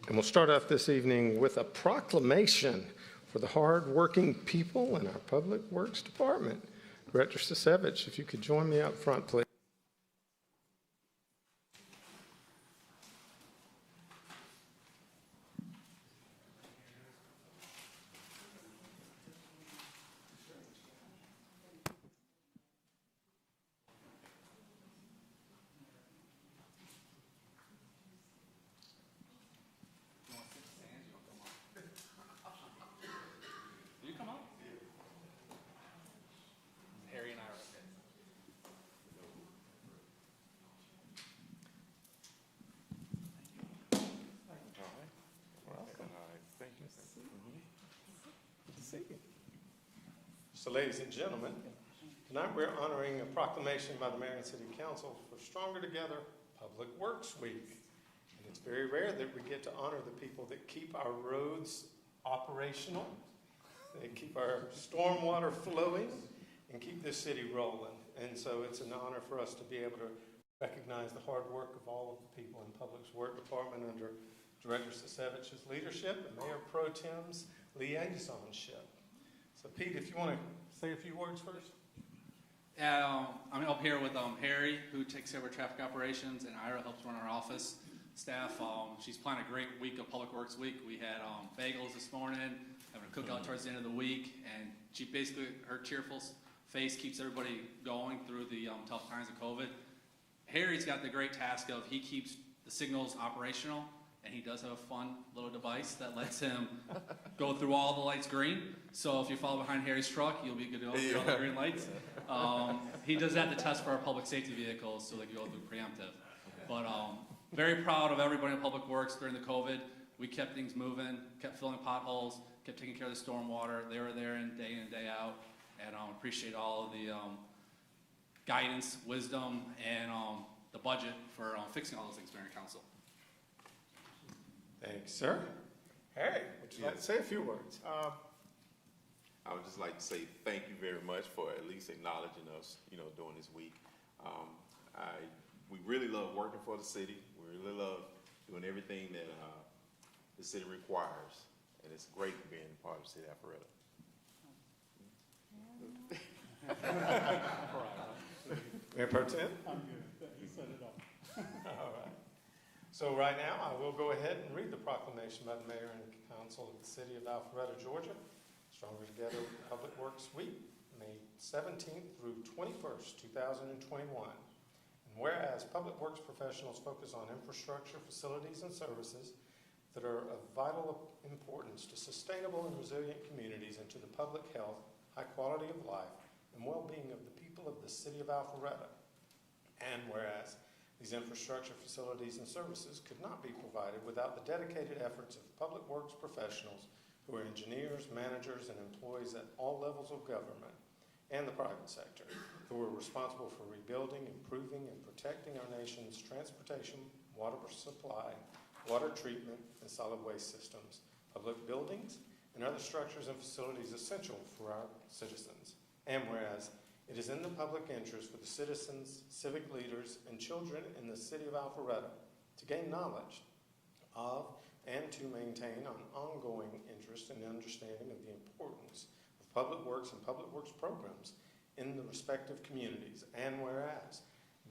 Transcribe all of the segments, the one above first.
And we'll start off this evening with a proclamation for the hard-working people in our Public Works Department. Director Sisevich, if you could join me out front, please. So, ladies and gentlemen, tonight we're honoring a proclamation by the Mayor and City Council for Stronger Together Public Works Week. And it's very rare that we get to honor the people that keep our roads operational, they keep our stormwater flowing, and keep this city rolling. And so it's an honor for us to be able to recognize the hard work of all of the people in Public Works Department under Director Sisevich's leadership and Mayor Pro Tem's liaisonship. So Pete, if you want to say a few words first. I'm up here with Harry, who takes care of our traffic operations, and Ira helps run our office staff. She's planning a great week of Public Works Week. We had bagels this morning, having a cookout towards the end of the week, and she basically, her cheerful face keeps everybody going through the tough times of COVID. Harry's got the great task of, he keeps the signals operational, and he does have a fun little device that lets him go through all the lights green. So if you follow behind Harry's truck, you'll be good to go through all the green lights. He does that to test for our public safety vehicles so they can go through preemptive. But very proud of everybody in Public Works during the COVID. We kept things moving, kept filling potholes, kept taking care of the stormwater. They were there in and day out. And appreciate all of the guidance, wisdom, and the budget for fixing all those things, Mayor and Council. Thanks, sir. Harry, would you like to say a few words? I would just like to say thank you very much for at least acknowledging us, during this week. We really love working for the city. We really love doing everything that the city requires, and it's great being part of the city of Alpharetta. Mayor Pro Tem? I'm good. You set it up. All right. So right now, I will go ahead and read the proclamation by the Mayor and Council of the City of Alpharetta, Georgia. Stronger Together Public Works Week, May 17th through 21st, 2021. And whereas public works professionals focus on infrastructure, facilities, and services that are of vital importance to sustainable and resilient communities and to the public health, high quality of life, and well-being of the people of the City of Alpharetta. And whereas these infrastructure, facilities, and services could not be provided without the dedicated efforts of public works professionals who are engineers, managers, and employees at all levels of government and the private sector, who are responsible for rebuilding, improving, and protecting our nation's transportation, water supply, water treatment, and solid waste systems, public buildings, and other structures and facilities essential for our citizens. And whereas it is in the public interest for the citizens, civic leaders, and children in the City of Alpharetta to gain knowledge of and to maintain an ongoing interest and understanding of the importance of public works and public works programs in the respective communities. And whereas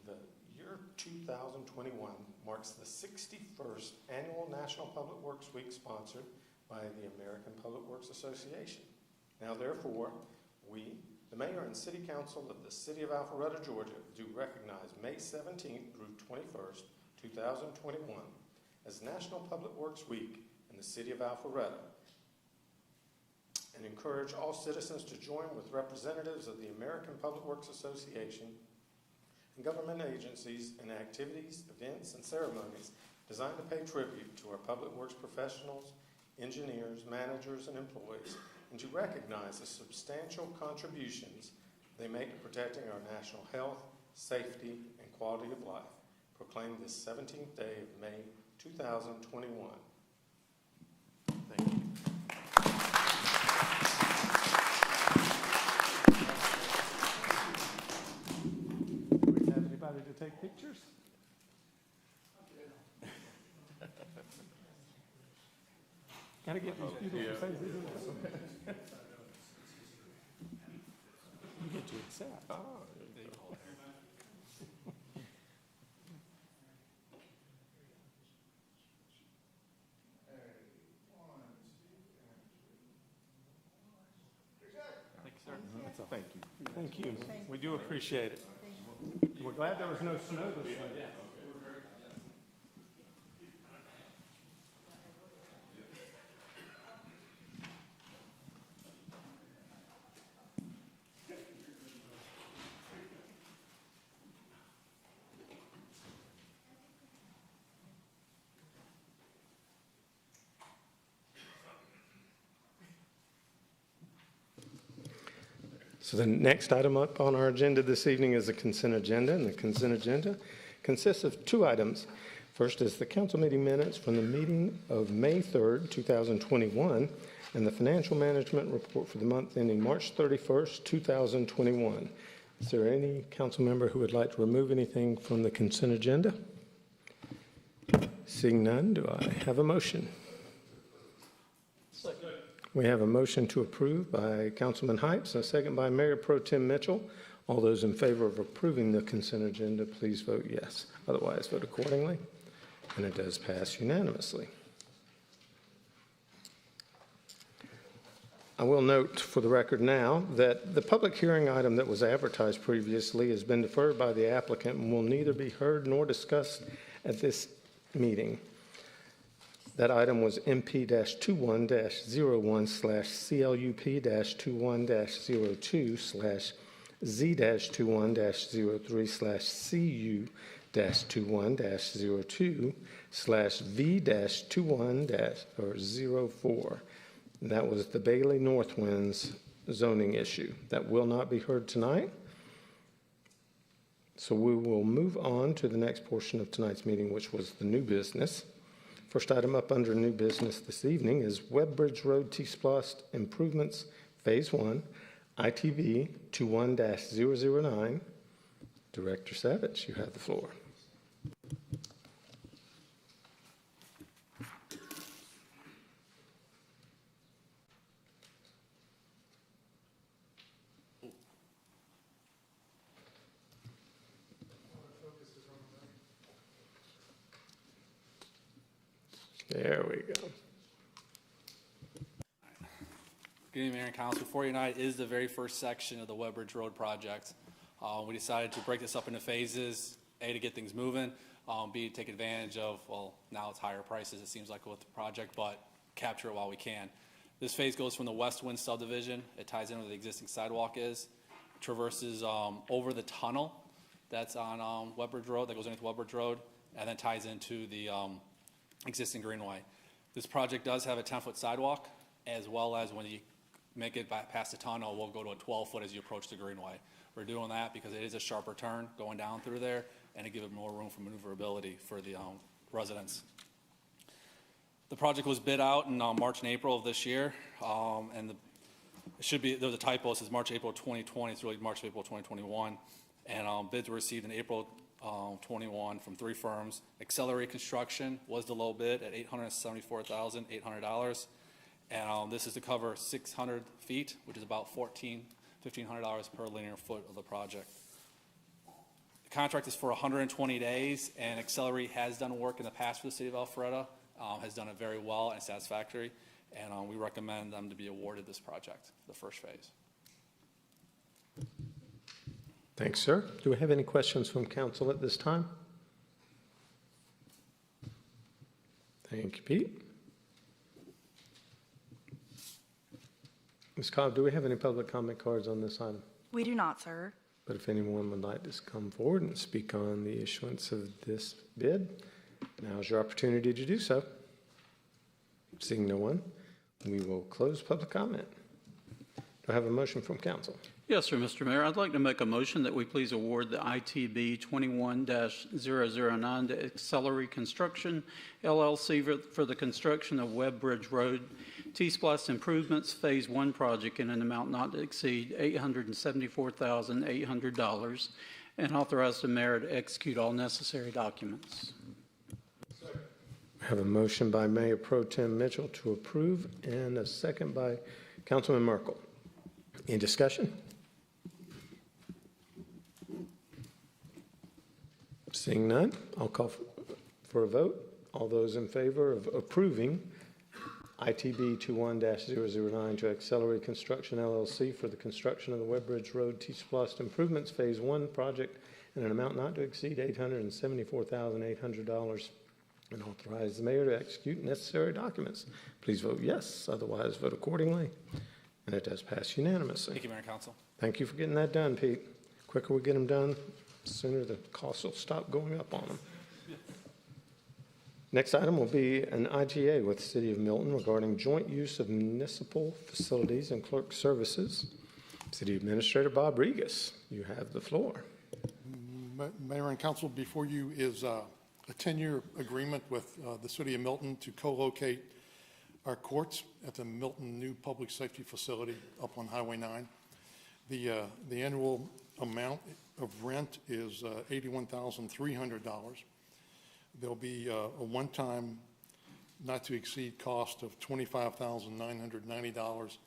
the year 2021 marks the 61st Annual National Public Works Week sponsored by the American Public Works Association. Now therefore, we, the Mayor and City Council of the City of Alpharetta, Georgia, do recognize May 17th through 21st, 2021 as National Public Works Week in the City of Alpharetta, and encourage all citizens to join with representatives of the American Public Works Association and government agencies in activities, events, and ceremonies designed to pay tribute to our public works professionals, engineers, managers, and employees, and to recognize the substantial contributions they make to protecting our national health, safety, and quality of life. Proclaimed this 17th day of May 2021. Thank you. Do we have anybody to take pictures? Gotta get these people to say this. You get to accept. Ah, there you go. Thank you. Thank you. We do appreciate it. We're glad there was no snow this year. So the next item up on our agenda this evening is the consent agenda, and the consent agenda consists of two items. First is the council meeting minutes from the meeting of May 3rd, 2021, and the financial management report for the month ending March 31st, 2021. Is there any council member who would like to remove anything from the consent agenda? Seeing none, do I have a motion? We have a motion to approve by Councilman Heitz, a second by Mayor Pro Tem Mitchell. All those in favor of approving the consent agenda, please vote yes. Otherwise, vote accordingly. And it does pass unanimously. I will note for the record now that the public hearing item that was advertised previously has been deferred by the applicant and will neither be heard nor discussed at this meeting. That item was MP-21-01/CLUP-Z-21-02/V-21-04. And that was the Bailey Northwinds zoning issue. That will not be heard tonight. So we will move on to the next portion of tonight's meeting, which was the new business. First item up under new business this evening is Webbridge Road T-Splost Improvements Phase 1, ITV 21-009. Director Savage, you have the floor. There we go. Good evening, Mayor and Council. Before you tonight is the very first section of the Webbridge Road project. We decided to break this up into phases, A, to get things moving, B, to take advantage of, well, now it's higher prices, it seems like, with the project, but capture it while we can. This phase goes from the West Wind subdivision. It ties in where the existing sidewalk is, traverses over the tunnel that's on Webbridge Road, that goes into Webbridge Road, and then ties into the existing greenway. This project does have a 10-foot sidewalk, as well as when you make it past the tunnel, we'll go to a 12-foot as you approach the greenway. We're doing that because it is a sharper turn going down through there, and to give it more room for maneuverability for the residents. The project was bid out in March and April of this year, and it should be, there was a typo, it says March, April 2020, it's really March, April 2021, and bids were received in April 21 from three firms. Accelerate Construction was the low bid at $874,800, and this is to cover 600 feet, which is about $1,500 per linear foot of the project. The contract is for 120 days, and Accelerate has done work in the past for the city of Alpharetta, has done it very well and satisfactory, and we recommend them to be awarded this project, the first phase. Thanks, sir. Do we have any questions from council at this time? Thank you, Pete. Ms. Cobb, do we have any public comment cards on this item? We do not, sir. But if anyone would like to come forward and speak on the issuance of this bid, now's your opportunity to do so. Seeing no one, we will close public comment. Do I have a motion from council? Yes, sir, Mr. Mayor. I'd like to make a motion that we please award the ITB 21-009 to Accelerate Construction, LLC for the construction of Webbridge Road T-Splost Improvements Phase 1 project in an amount not to exceed $874,800, and authorize the mayor to execute all necessary documents. I Have a motion by Mayor Pro Tem Mitchell to approve and a second by Councilman Merkel. Any discussion? Seeing none, I'll call for a vote. All those in favor of approving ITB 21-009 to Accelerate Construction LLC for the construction of the Webbridge Road T-Splost Improvements Phase 1 project in an amount not to exceed $874,800 and authorize the mayor to execute necessary documents. Please vote yes, otherwise vote accordingly. And it does pass unanimously. Thank you, Mayor and Council. Thank you for getting that done, Pete. Quicker we get them done, sooner the costs will stop going up on them. Next item will be an IGA with the City of Milton regarding joint use of municipal facilities and clerk services. City Administrator Bob Regas, you have the floor. Mayor and Council, before you is a 10-year agreement with the City of Milton to co-locate our courts at the Milton new public safety facility up on Highway 9. The annual amount of rent is $81,300. There'll be a one-time not to exceed cost of $25,990.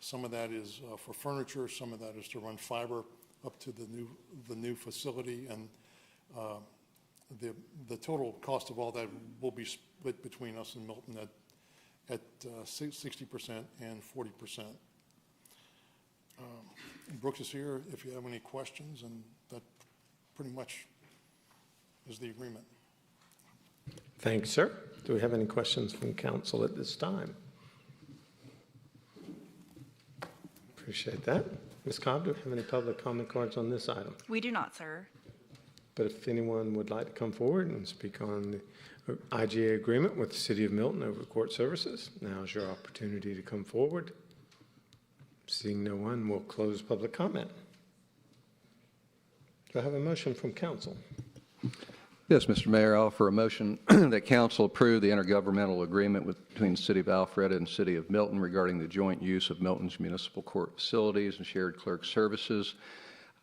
Some of that is for furniture, some of that is to run fiber up to the new facility, and the total cost of all that will be split between us and Milton at 60% and 40%. Brooks is here if you have any questions, and that pretty much is the agreement. Thanks, sir. Do we have any questions from council at this time? Appreciate that. Ms. Cobb, do we have any public comment cards on this item? We do not, sir. But if anyone would like to come forward and speak on the IGA agreement with the City of Milton over court services, now's your opportunity to come forward. Seeing no one, we'll close public comment. Do I have a motion from council? Yes, Mr. Mayor, I offer a motion that council approve the intergovernmental agreement between the City of Alpharetta and City of Milton regarding the joint use of Milton's municipal court facilities and shared clerk services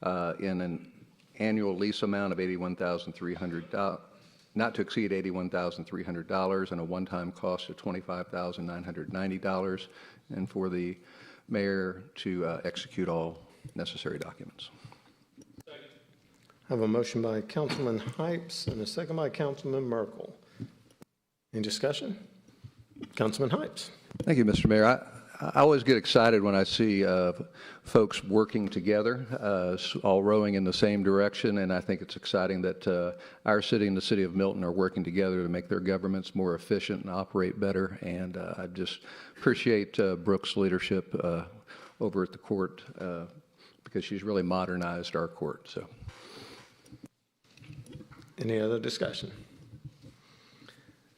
in an annual lease amount of $81,300, not to exceed $81,300, and a one-time cost of $25,990, and for the mayor to execute all necessary documents. I have a motion by Councilman Hypes and a second by Councilman Merkel. Any discussion? Councilman Hypes. Thank you, Mr. Mayor. I always get excited when I see folks working together, all rowing in the same direction, and I think it's exciting that our city and the City of Milton are working together to make their governments more efficient and operate better, and I just appreciate Brooks' leadership over at the court because she's really modernized our court. So. Any other discussion?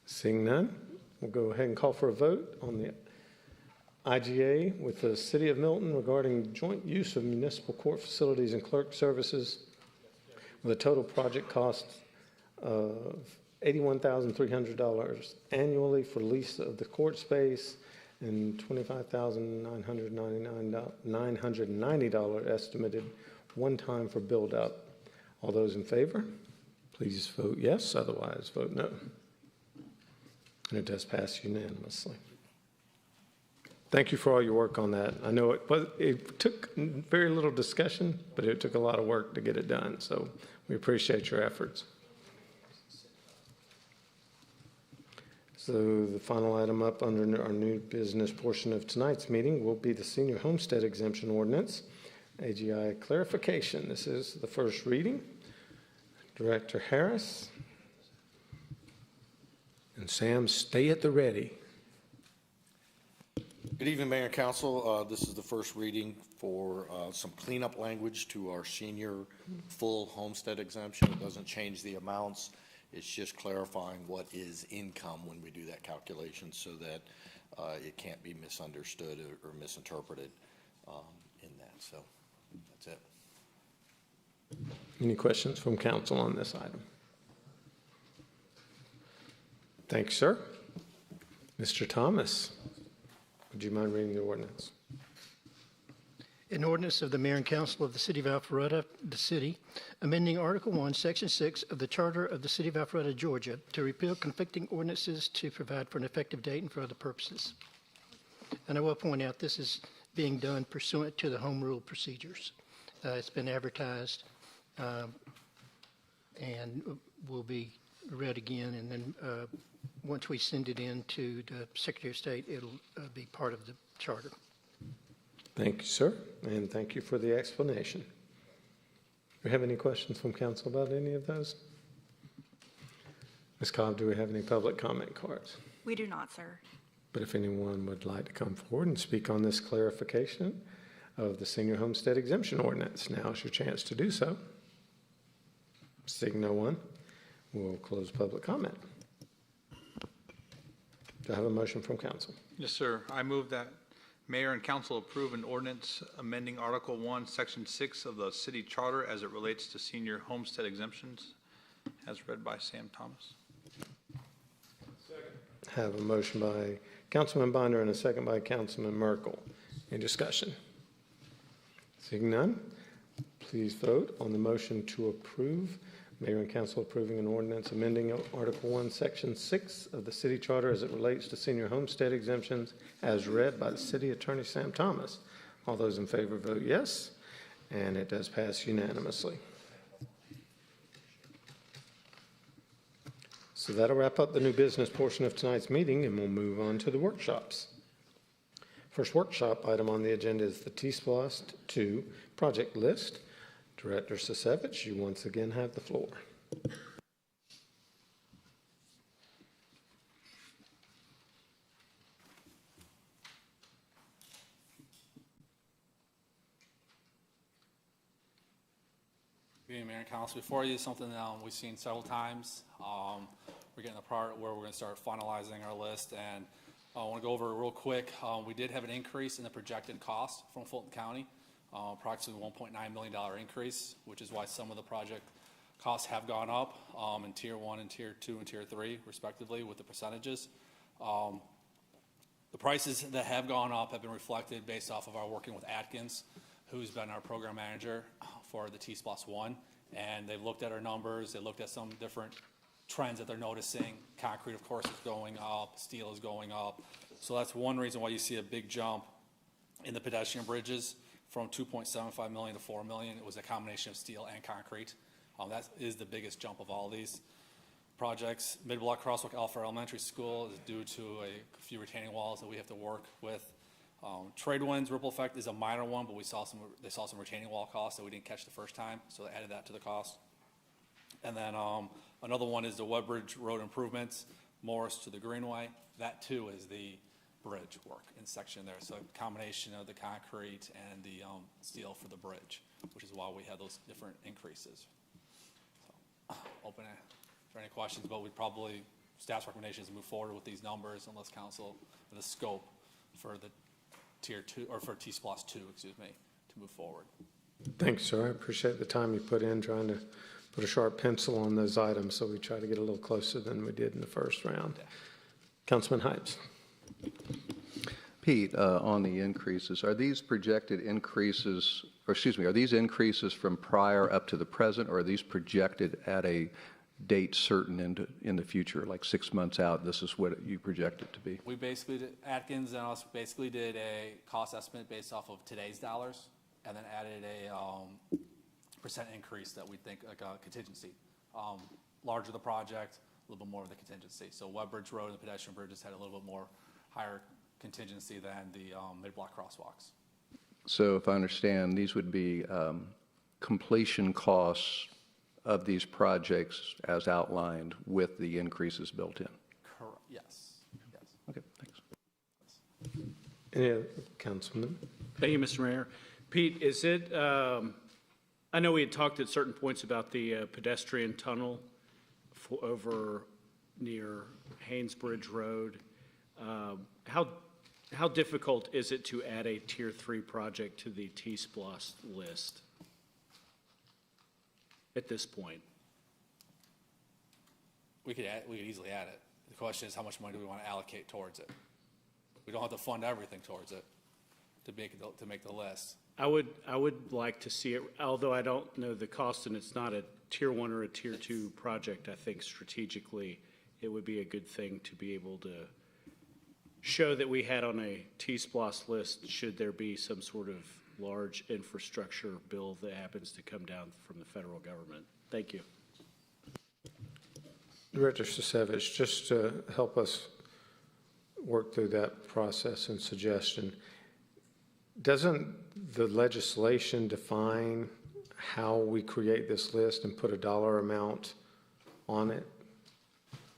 Seeing none, we'll go ahead and call for a vote on the IGA with the City of Milton regarding joint use of municipal court facilities and clerk services with a total project cost of $81,300 annually for lease of the court space and $25,990 estimated one time for build out. All those in favor? Please vote yes, otherwise vote no. And it does pass unanimously. Thank you for all your work on that. I know it took very little discussion, but it took a lot of work to get it done. So we appreciate your efforts. So the final item up under our new business portion of tonight's meeting will be the Senior Homestead Exemption Ordinance, AGI clarification. This is the first reading. Director Harris. And Sam, stay at the ready. Good evening, Mayor and Council. This is the first reading for some cleanup language to our senior full homestead exemption. It doesn't change the amounts. It's just clarifying what is income when we do that calculation so that it can't be misunderstood or misinterpreted in that. So that's it. Any questions from council on this item? Thanks, sir. Mr. Thomas, would you mind reading the ordinance? An ordinance of the Mayor and Council of the City of Alpharetta, the city, amending Article 1, Section 6 of the Charter of the City of Alpharetta, Georgia, to repeal conflicting ordinances to provide for an effective date and for other purposes. And I will point out, this is being done pursuant to the home rule procedures. It's been advertised and will be read again, and then once we send it in to the Secretary of State, it'll be part of the charter. Thank you, sir, and thank you for the explanation. Do we have any questions from council about any of those? Ms. Cobb, do we have any public comment cards? We do not, sir. But if anyone would like to come forward and speak on this clarification of the senior homestead exemption ordinance, now is your chance to do so. Seeing no one, we'll close public comment. Do I have a motion from council? Yes, sir. I move that Mayor and council approve an ordinance amending Article 1, Section 6 of the city charter as it relates to senior homestead exemptions, as read by Sam Thomas. Have a motion by Councilman Binder and a second by Councilman Merkel. Any discussion? Seeing none, please vote on the motion to approve. Mayor and council approving an ordinance amending Article 1, Section 6 of the city charter as it relates to senior homestead exemptions as read by the city attorney Sam Thomas. All those in favor vote yes, and it does pass unanimously. So that'll wrap up the new business portion of tonight's meeting, and we'll move on to the workshops. First workshop item on the agenda is the T-SPLOST 2 project list. Director Sasevich, you once again have the floor. Being Mayor and Council, before you, something we've seen several times. We're getting the part where we're going to start finalizing our list, and I want to go over it real quick. We did have an increase in the projected cost from Fulton County. Approximately $1.9 million increase, which is why some of the project costs have gone up in Tier 1 and Tier 2 and Tier 3, respectively, with the percentages. The prices that have gone up have been reflected based off of our working with Atkins, who's been our program manager for the T-SPLOST 1, and they've looked at our numbers, they looked at some different trends that they're noticing. Concrete, of course, is going up, steel is going up. So that's one reason why you see a big jump in the pedestrian bridges. From 2.75 million to 4 million. It was a combination of steel and concrete. That is the biggest jump of all these projects. Mid-block crosswalk Alpharetta Elementary School is due to a few retaining walls that we have to work with. Trade winds ripple effect is a minor one, but they saw some retaining wall costs that we didn't catch the first time, so they added that to the cost. And then another one is the Webbridge Road improvements, Morris to the Greenway. That too is the bridge work in section there. So a combination of the concrete and the steel for the bridge, which is why we had those different increases. So, open it for any questions, but we'd probably, staff's recommendations move forward with these numbers unless council, the scope for the Tier 2, or for T-SPLOST 2, excuse me, to move forward. Thanks, sir. I appreciate the time you put in trying to put a sharp pencil on those items, so we try to get a little closer than we did in the first round. Yeah. Councilman Hypes. Pete, on the increases, are these projected increases, or excuse me, are these increases from prior up to the present, or are these projected at a date certain in the future, like 6 months out, this is what you project it to be? We basically did, Atkins and us basically did a cost estimate based off of today's dollars, and then added a percent increase that we think, like a contingency. Larger the project, a little bit more of the contingency. So Webbridge Road and the pedestrian bridges had a little bit more higher contingency than the mid-block crosswalks. So if I understand, these would be completion costs of these projects as outlined with the increases built in? Correct, yes. Okay, thanks. Any other, Councilman? Thank you, Mr. Mayor. Pete, is it, I know we had talked at certain points about the pedestrian tunnel over near Haynesbridge Road. How difficult is it to add a Tier 3 project to the T-SPLOST list at this point? We could easily add it. The question is, how much money do we want to allocate towards it? We don't have to fund everything towards it to make the list. I would like to see it, although I don't know the cost and it's not a tier 1 or a tier 2 project. I think strategically it would be a good thing to be able to show that we had on a T-SPLOS list should there be some sort of large infrastructure bill that happens to come down from the federal government. Thank you. Director Sisevich, just to help us work through that process and suggestion, doesn't the legislation define how we create this list and put a dollar amount on it?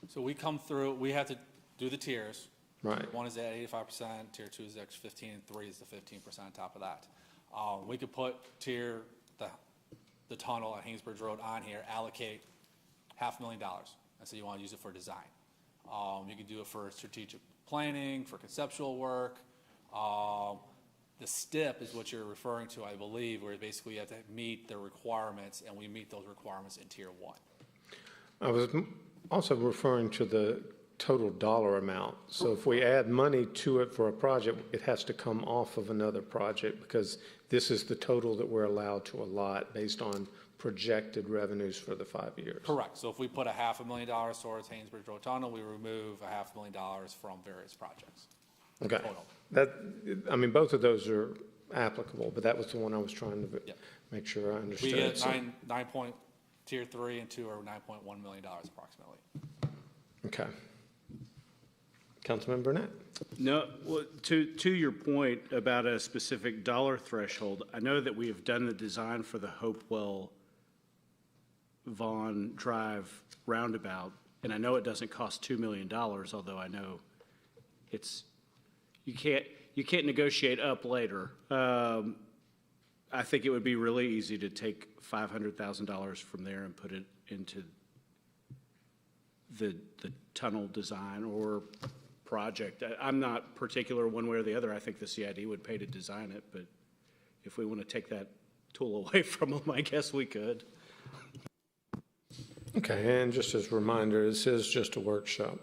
So we come through, we have to do the tiers. Right. 1 is at 85%, tier 2 is at 15, and 3 is the 15% on top of that. We could put the tunnel at Haynesbridge Road on here, allocate $500,000, and say you want to use it for design. You could do it for strategic planning, for conceptual work. The STIP is what you're referring to, I believe, where basically you have to meet the requirements, and we meet those requirements in tier 1. I was also referring to the total dollar amount. So if we add money to it for a project, it has to come off of another project because this is the total that we're allowed to allot based on projected revenues for the 5 years. Correct. So if we put $500,000 towards Haynesbridge Road Tunnel, we remove $500,000 from various projects. Okay. Total. I mean, both of those are applicable, but that was the one I was trying to Yep. make sure I understood. We get So- tier 3 and 2 are $9.1 million approximately. Okay. Councilman Burnett? No, well, to your point about a specific dollar threshold, I know that we have done the design for the Hopewell Vaughn Drive roundabout, and I know it doesn't cost $2 million, although I know it's, you can't negotiate up later. I think it would be really easy to take $500,000 from there and put it into the tunnel design or project. I'm not particular one way or the other. I think the CID would pay to design it, but if we want to take that tool away from them, I guess we could. Okay, and just as a reminder, this is just a workshop.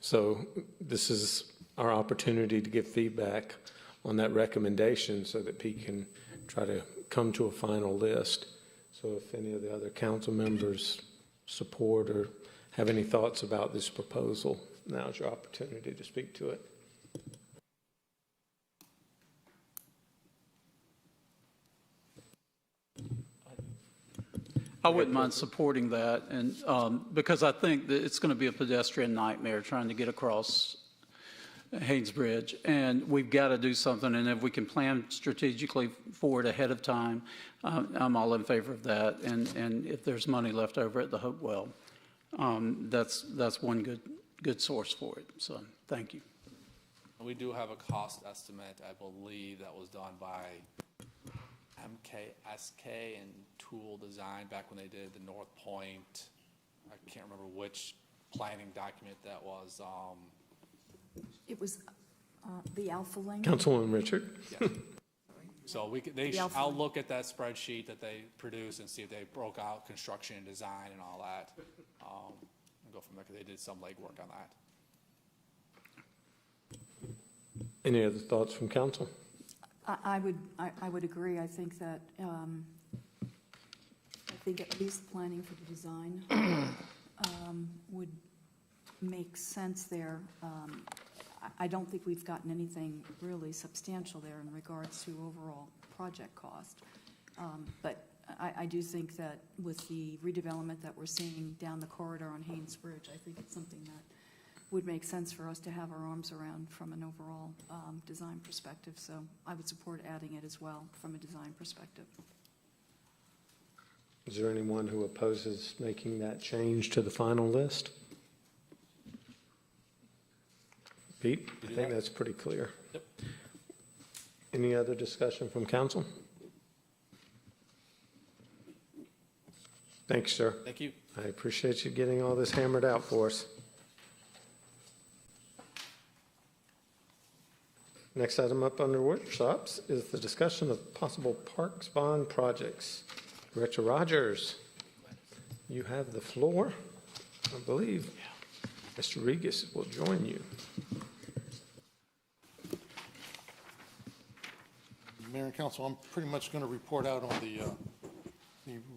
So this is our opportunity to give feedback on that recommendation so that Pete can try to come to a final list. So if any of the other council members support or have any thoughts about this proposal, now's your opportunity to speak to it. I wouldn't mind supporting that, and because I think that it's going to be a pedestrian nightmare trying to get across Haynesbridge, and we've got to do something, and if we can plan strategically for it ahead of time, I'm all in favor of that, and if there's money left over at the Hopewell, that's one good source for it, so thank you. We do have a cost estimate, I believe, that was done by MKSK and Tool Design back when they did the North Point. I can't remember which planning document that was. It was the Alpha Link. Councilwoman Richard? Yeah. So Alpha I'll Link. look at that spreadsheet that they produced and see if they broke out construction and design and all that. And go from there, 'cause they did some legwork on that. Any other thoughts from council? I would agree. I think that, I think at least planning for the design would make sense there. I don't think we've gotten anything really substantial there in regards to overall project cost. But I do think that with the redevelopment that we're seeing down the corridor on Haynesbridge, I think it's something that would make sense for us to have our arms around from an overall design perspective. So I would support adding it as well from a design perspective. Is there anyone who opposes making that change to the final list? Pete, I think that's pretty clear. Yep. Any other discussion from council? Thanks, sir. Thank you. I appreciate you getting all this hammered out for us. Next item up under workshops is the discussion of possible parks bond projects. Director Rogers, you have the floor. I believe Mr. Regis will join you. Mayor and Council, I'm pretty much going to report out on the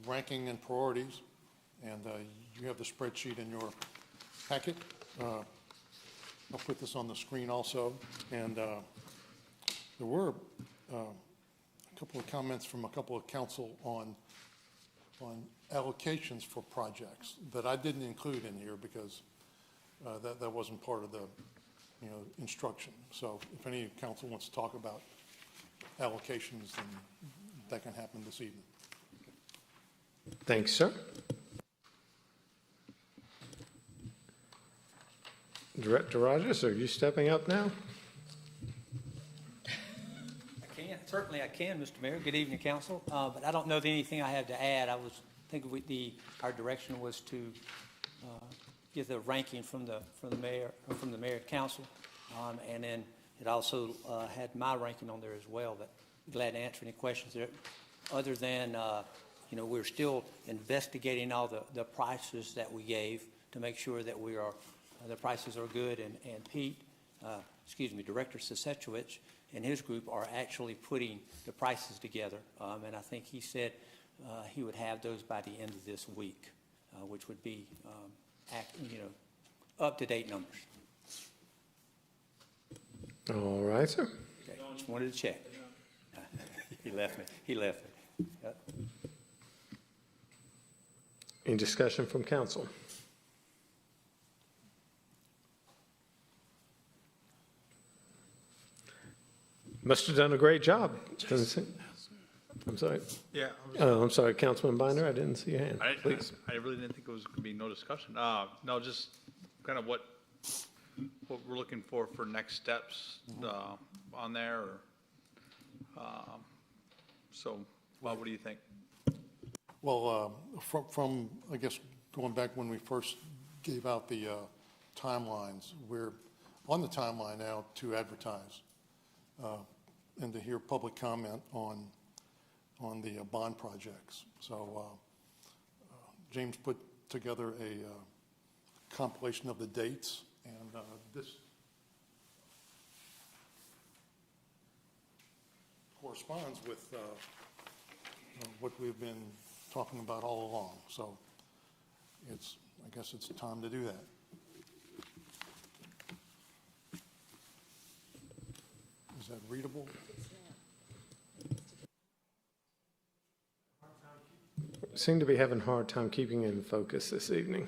ranking and priorities, and you have the spreadsheet in your packet. I'll put this on the screen also, and there were a couple of comments from a couple of council on allocations for projects that I didn't include in here because that wasn't part of the, instruction. So if any council wants to talk about allocations, then that can happen this evening. Thanks, sir. Director Rogers, are you stepping up now? Certainly I can, Mr. Mayor. Good evening, council. But I don't know that anything I have to add. I was thinking our direction was to get the ranking from the mayor and council, and then it also had my ranking on there as well. But glad to answer any questions there. Other than we're still investigating all the prices that we gave to make sure that the prices are good. And Pete, Director Sasechowicz and his group are actually putting the prices together, and I think he said he would have those by the end of this week, which would be up-to-date numbers. All right, sir. Okay. Just wanted to check. He left me. Yep. Any discussion from council? Must have done a great job. I'm sorry. Yeah. Oh, I'm sorry, Councilman Binder, I didn't see your hand. Please. I really didn't think it was going to be no discussion. No, just kind of what we're looking for next steps on there. So, Bob, what do you think? Well, from I guess going back when we first gave out the timelines, we're on the timeline now to advertise and to hear public comment on the bond projects. So James put together a compilation of the dates, and this corresponds with what we've been talking about all along. So I guess it's time to do that. Is that readable? Seem to be having a hard time keeping in focus this evening.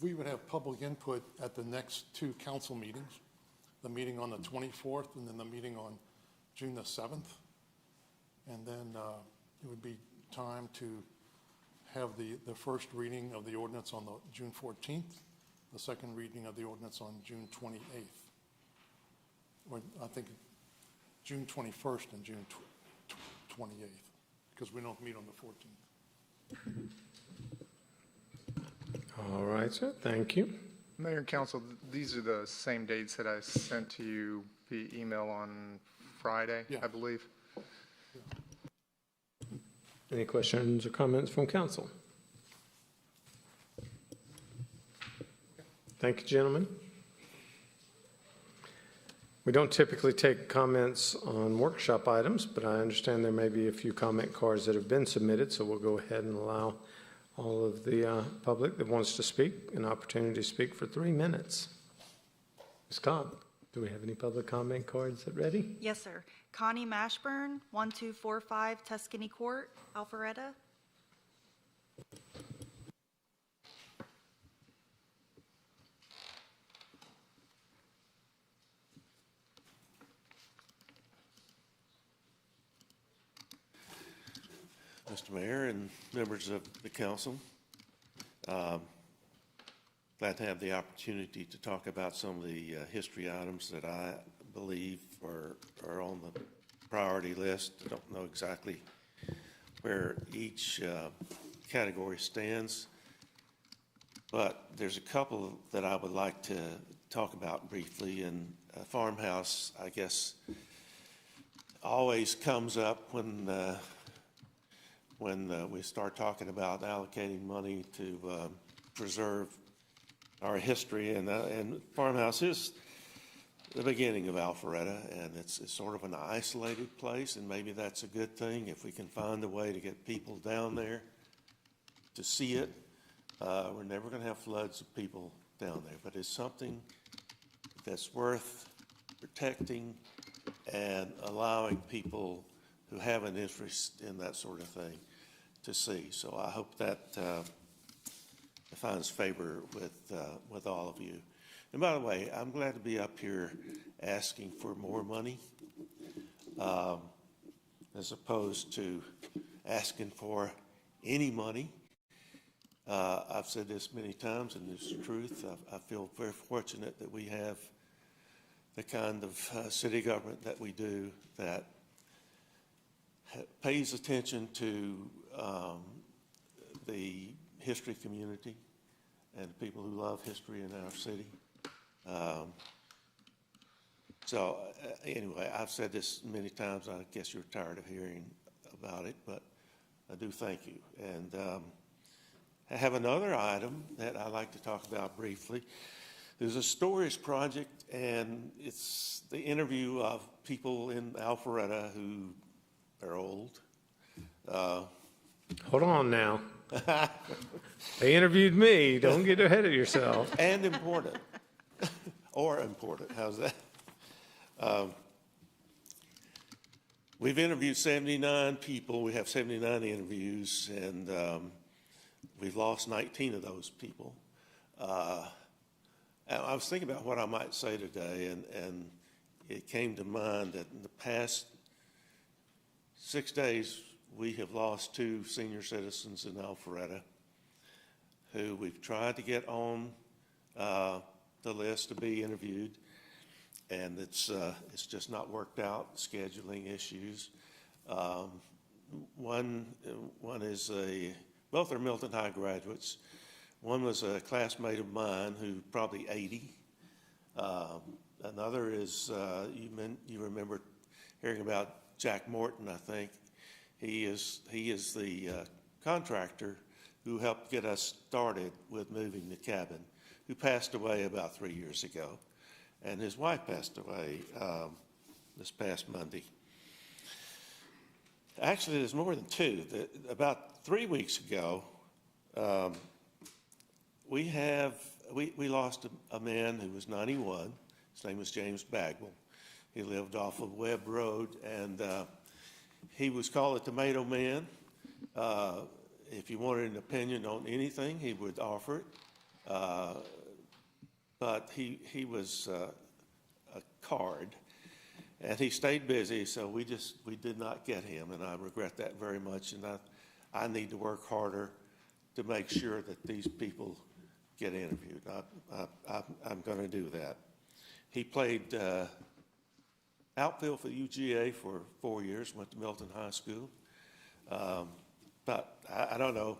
We would have public input at the next two council meetings, the meeting on the 24th and then the meeting on June the 7th. And then it would be time to have the first reading of the ordinance on the June 14th, the second reading of the ordinance on June 28th. Or I think June 21st and June 28th, because we don't meet on the 14th. All right, sir. Thank you. Mayor and Council, these are the same dates that I sent to you via email on Friday, Yeah. I believe. Any questions or comments from council? Thank you, gentlemen. We don't typically take comments on workshop items, but I understand there may be a few comment cards that have been submitted, so we'll go ahead and allow all of the public that wants to speak an opportunity to speak for 3 minutes. Ms. Cobb, do we have any public comment cards that ready? Yes, sir. Connie Mashburn, 1245 Tuscany Court, Alpharetta. Mr. Mayor and members of the council, glad to have the opportunity to talk about some of the history items that I believe are on the priority list. I don't know exactly where each category stands, but there's a couple that I would like to talk about briefly. And farmhouse, I guess, always comes up when we start talking about allocating money to preserve our history. And farmhouse is the beginning of Alpharetta, and it's sort of an isolated place, and maybe that's a good thing if we can find a way to get people down there to see it. We're never going to have floods of people down there, but it's something that's worth protecting and allowing people who have an interest in that sort of thing to see. So I hope that finds favor with all of you. And by the way, I'm glad to be up here asking for more money as opposed to asking for any money. I've said this many times, and it's the truth. I feel very fortunate that we have the kind of city government that we do, that pays attention to the history community and people who love history in our city. Anyway, I've said this many times. I guess you're tired of hearing about it, but I do thank you. And I have another item that I'd like to talk about briefly. There's a storage project, and it's the interview of people in Alpharetta who are old. Hold on now. They interviewed me. Don't get ahead of yourself. And important. Or important. How's that? We've interviewed 79 people. We have 79 interviews, and we've lost 19 of those people. And I was thinking about what I might say today, and it came to mind that in the past 6 days, we have lost 2 senior citizens in Alpharetta who we've tried to get on the list to be interviewed, and it's just not worked out, scheduling issues. One is both are Milton High graduates. One was a classmate of mine who's probably 80. Another is, you remember hearing about Jack Morton, I think. He is the contractor who helped get us started with moving the cabin, who passed away about 3 years ago. And his wife passed away this past Monday. Actually, there's more than 2. About 3 weeks ago, we lost a man who was 91. His name was James Bagwell. He lived off of Webb Road, and he was called a Tomato Man. If you wanted an opinion on anything, he would offer it. But he was a card, and he stayed busy, so we did not get him, and I regret that very much. And I need to work harder to make sure that these people get interviewed. I'm going to do that. He played outfield for UGA for 4 years, went to Milton High School. But I don't know.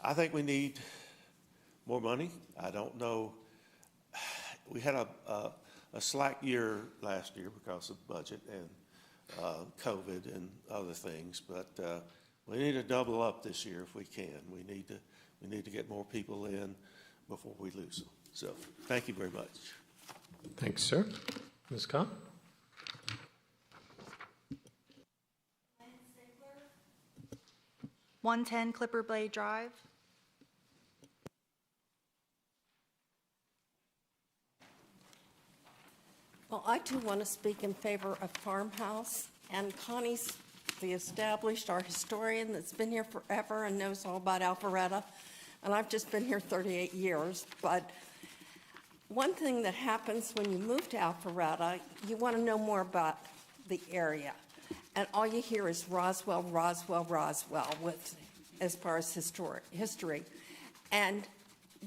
I think we need more money. I don't know. We had a slack year last year because of budget and COVID and other things, but we need to double up this year if we can. We need to get more people in before we lose them. So thank you very much. Thanks, sir. Ms. Cobb? (110) Clipper Blade Drive. Well, I too want to speak in favor of Farmhouse, and Connie's the established art historian that's been here forever and knows all about Alpharetta, and I've just been here 38 years. But one thing that happens when you move to Alpharetta, you want to know more about the area, and all you hear is Roswell, Roswell, Roswell as far as history. And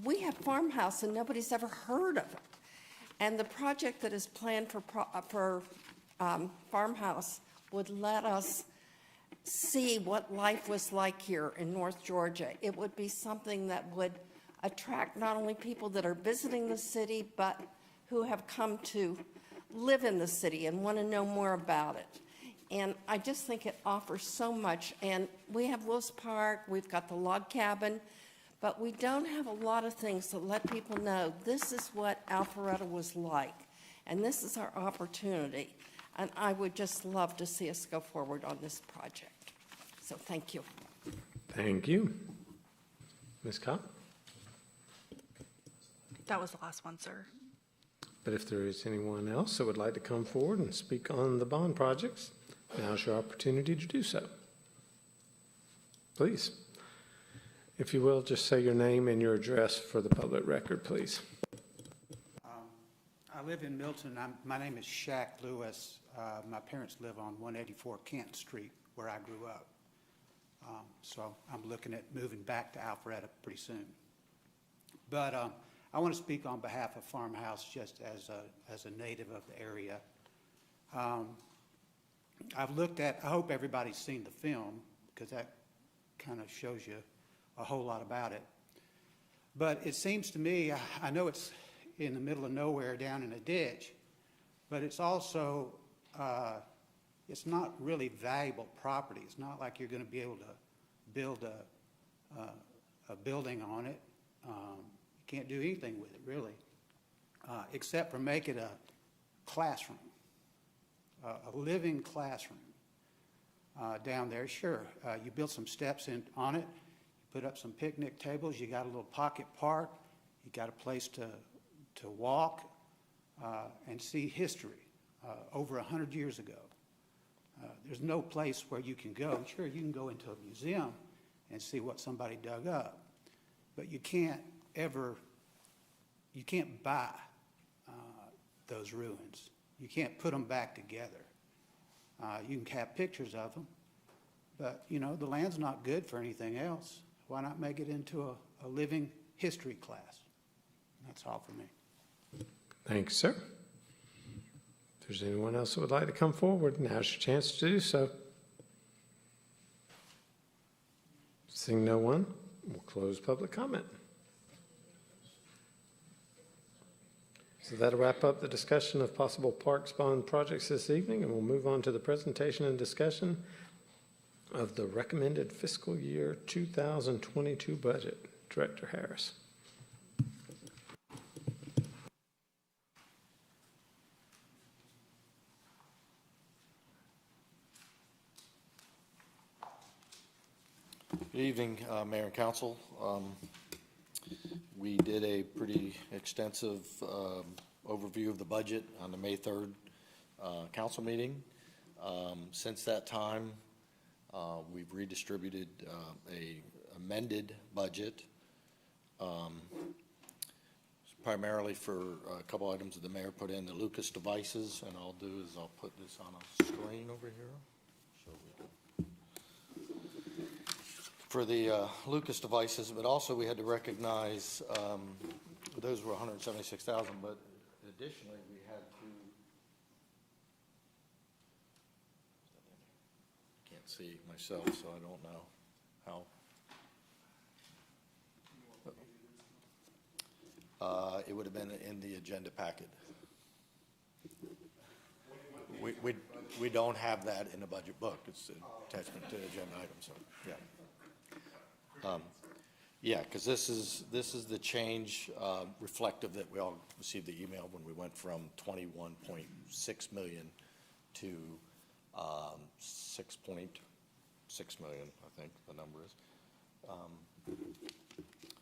we have Farmhouse, and nobody's ever heard of it. And the project that is planned for Farmhouse would let us see what life was like here in North Georgia. It would be something that would, attract not only people that are visiting the city, but who have come to live in the city and want to know more about it. And I just think it offers so much. And we have Wills Park, we've got the log cabin, but we don't have a lot of things to let people know this is what Alpharetta was like, and this is our opportunity. And I would just love to see us go forward on this project. So thank you. Thank you. Ms. Cobb? That was the last one, sir. But if there is anyone else that would like to come forward and speak on the bond projects, now's your opportunity to do so. Please. If you will, just say your name and your address for the public record, please. I live in Milton. My name is Shaq Lewis. My parents live on 184 Canton Street, where I grew up. So I'm looking at moving back to Alpharetta pretty soon. But I want to speak on behalf of Farmhouse just as a native of the area. I've looked at, I hope everybody's seen the film, because that kind of shows you a whole lot about it. But it seems to me, I know it's in the middle of nowhere down in a ditch, but it's also, it's not really valuable property. It's not like you're going to be able to build a building on it. You can't do anything with it, really, except for make it a classroom, a living classroom down there. Sure, you build some steps on it, you put up some picnic tables, you got a little pocket park, you got a place to walk and see history over 100 years ago. There's no place where you can go. Sure, you can go into a museum and see what somebody dug up, but you can't buy those ruins. You can't put them back together. You can have pictures of them, but you know, the land's not good for anything else. Why not make it into a living history class? That's all for me. Thanks, sir. If there's anyone else that would like to come forward, now's your chance to do so. Seeing no one, we'll close public comment. So that'll wrap up the discussion of possible parks bond projects this evening, and we'll move on to the presentation and discussion of the recommended fiscal year 2022 budget. Director Harris. Good evening, Mayor and Council. We did a pretty extensive overview of the budget on the May 3rd council meeting. Since that time, we've redistributed a amended budget primarily for a couple items that the mayor put in, the Lucas devices, and all I'll do is I'll put this on a screen over here. For the Lucas devices, but also we had to recognize those were 176,000, but additionally we had to, can't see myself, so I don't know how. It would have been in the agenda packet. We don't have that in the budget book. It's an attachment to the agenda item, so yeah. Yeah, because this is the change reflective that we all received the email when we went from 21.6 million to 6.6 million, I think the number is.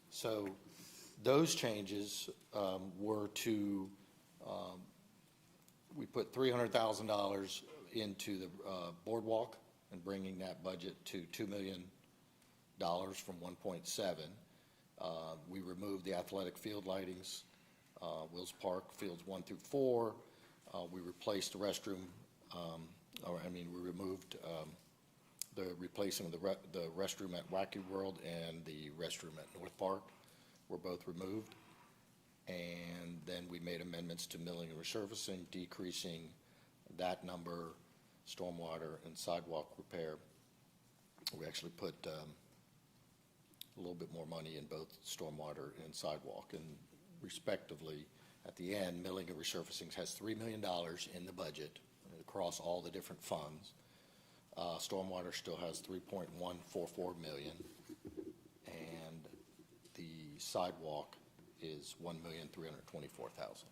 So those changes were to, we put $300,000 into the boardwalk and bringing that budget to $2 million from 1.7. We removed the athletic field lightings, Wills Park fields 1 through 4. We replaced the restroom, we removed the replacing of the restroom at Wacky World and the restroom at North Park were both removed. And then we made amendments to milling and resurfacing, decreasing that number, stormwater and sidewalk repair. We actually put a little bit more money in both stormwater and sidewalk. And respectively, at the end, milling and resurfacing has $3 million in the budget across all the different funds. Stormwater still has $3.144 million, and the sidewalk is $1,324,000.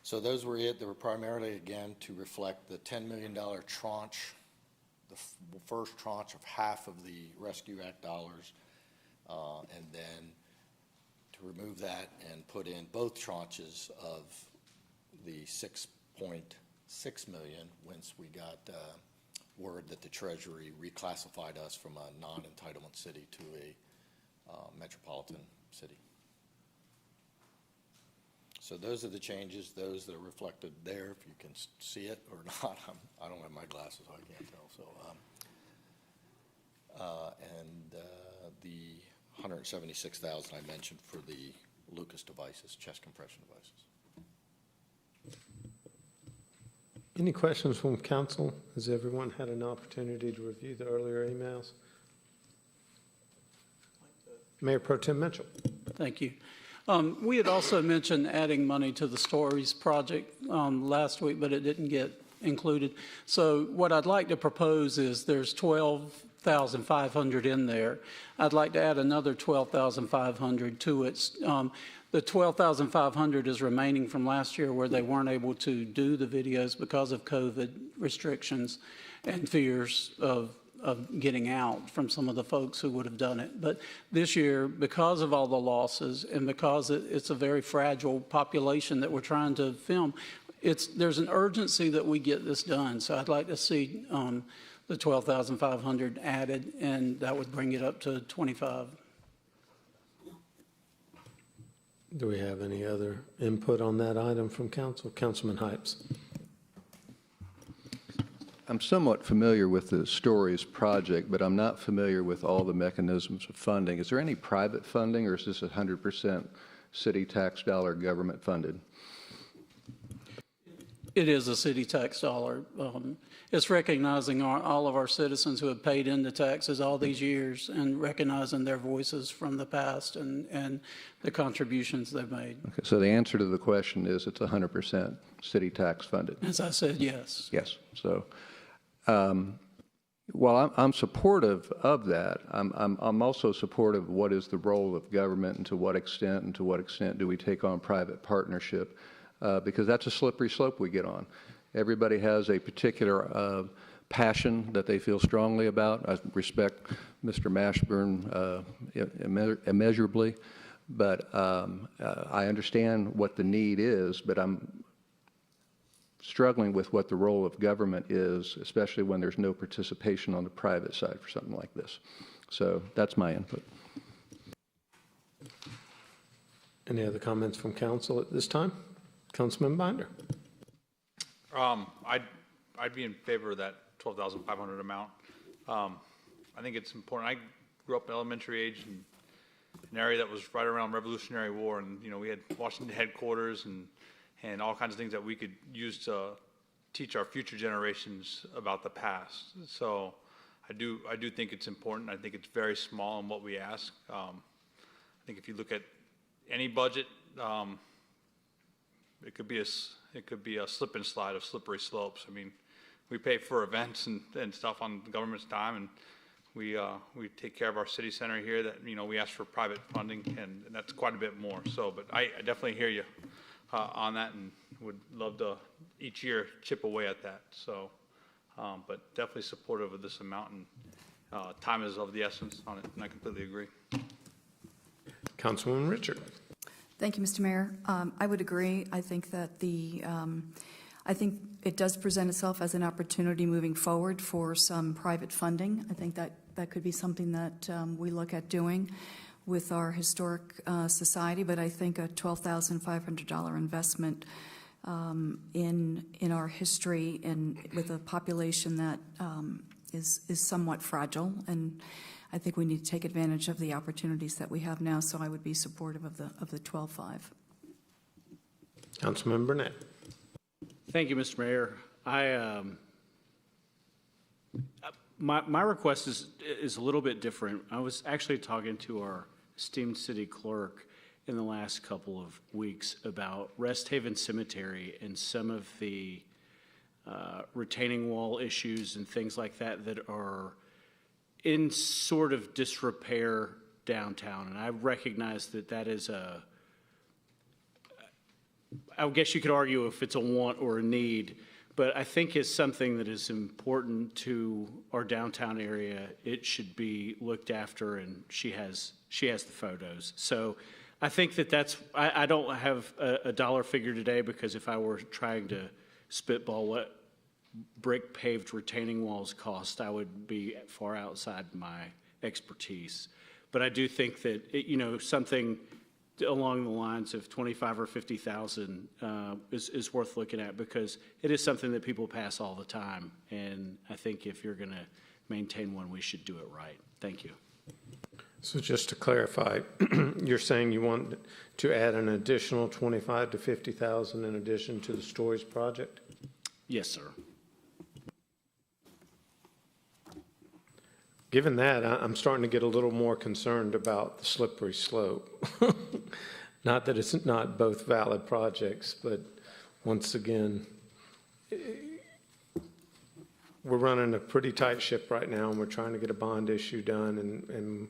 So those were it. They were primarily, again, to reflect the $10 million tranche, the first tranche of half of the Rescue Act dollars, and then to remove that and put in both tranches of the $6.6 million once we got word that the Treasury reclassified us from a non-entitlement city to a metropolitan city. So those are the changes, those that are reflected there, if you can see it or not. I don't have my glasses, so I can't tell. So, the $176,000 I mentioned for the Lucas devices, chest compression devices. Any questions from council? Has everyone had an opportunity to review the earlier emails? Mayor Pro Tem Mitchell. Thank you. We had also mentioned adding money to the Stories project last week, but it didn't get included. So what I'd like to propose is there's $12,500 in there. I'd like to add another $12,500 to it. The $12,500 is remaining from last year where they weren't able to do the videos because of COVID restrictions and fears of getting out from some of the folks who would have done it. But this year, because of all the losses and because it's a very fragile population that we're trying to film, there's an urgency that we get this done. So I'd like to see the $12,500 added, and that would bring it up to $25,000. Do we have any other input on that item from council? Councilman Hypes. I'm somewhat familiar with the Stories project, but I'm not familiar with all the mechanisms of funding. Is there any private funding, or is this 100% city tax dollar government funded? It is a city tax dollar. It's recognizing all of our citizens who have paid into taxes all these years and recognizing their voices from the past and the contributions they've made. Okay, so the answer to the question is it's 100% city tax funded. As I said, yes. Yes. So, while I'm supportive of that, I'm also supportive of what is the role of government and to what extent do we take on private partnership, because that's a slippery slope we get on. Everybody has a particular passion that they feel strongly about. I respect Mr. Mashburn immeasurably, but I understand what the need is, but I'm struggling with what the role of government is, especially when there's no participation on the private side for something like this. So that's my input. Any other comments from council at this time? Councilman Binder. I'd be in favor of that $12,500 amount. I think it's important. I grew up in elementary age in an area that was right around Revolutionary War, and we had Washington headquarters and all kinds of things that we could use to teach our future generations about the past. So I do think it's important. I think it's very small in what we ask. I think if you look at any budget, it could be a slip and slide of slippery slopes. I mean, we pay for events and stuff on the government's dime, and we take care of our city center here that we ask for private funding, and that's quite a bit more. So, but I definitely hear you on that, and would love to each year chip away at that. So, but definitely supportive of this amount, and time is of the essence on it, and I completely agree. Councilwoman Richard. Thank you, Mr. Mayor. I would agree. I think that I think it does present itself as an opportunity moving forward for some private funding. I think that could be something that we look at doing with our historic society, but I think a $12,500 investment in our history and with a population that is somewhat fragile, and I think we need to take advantage of the opportunities that we have now, so I would be supportive of the 12.5. Councilman Burnett. My request is a little bit different. I was actually talking to our esteemed city clerk in the last couple of weeks about Rest Haven Cemetery and some of the retaining wall issues and things like that that are in sort of disrepair downtown. And I recognize that that is I guess you could argue if it's a want or a need, but I think it's something that is important to our downtown area. It should be looked after, and she has the photos. So I think that's, I don't have a dollar figure today, because if I were trying to spitball what brick paved retaining walls cost, I would be far outside my expertise. But I do think that, something along the lines of 25 or 50,000 is worth looking at, because it is something that people pass all the time. And I think if you're going to maintain one, we should do it right. Thank you. So just to clarify, you're saying you want to add an additional 25 to 50,000 in addition to the Stories project? Yes, sir. Given that, I'm starting to get a little more concerned about the slippery slope. Not that it's not both valid projects, but once again, we're running a pretty tight ship right now, and we're trying to get a bond issue done, and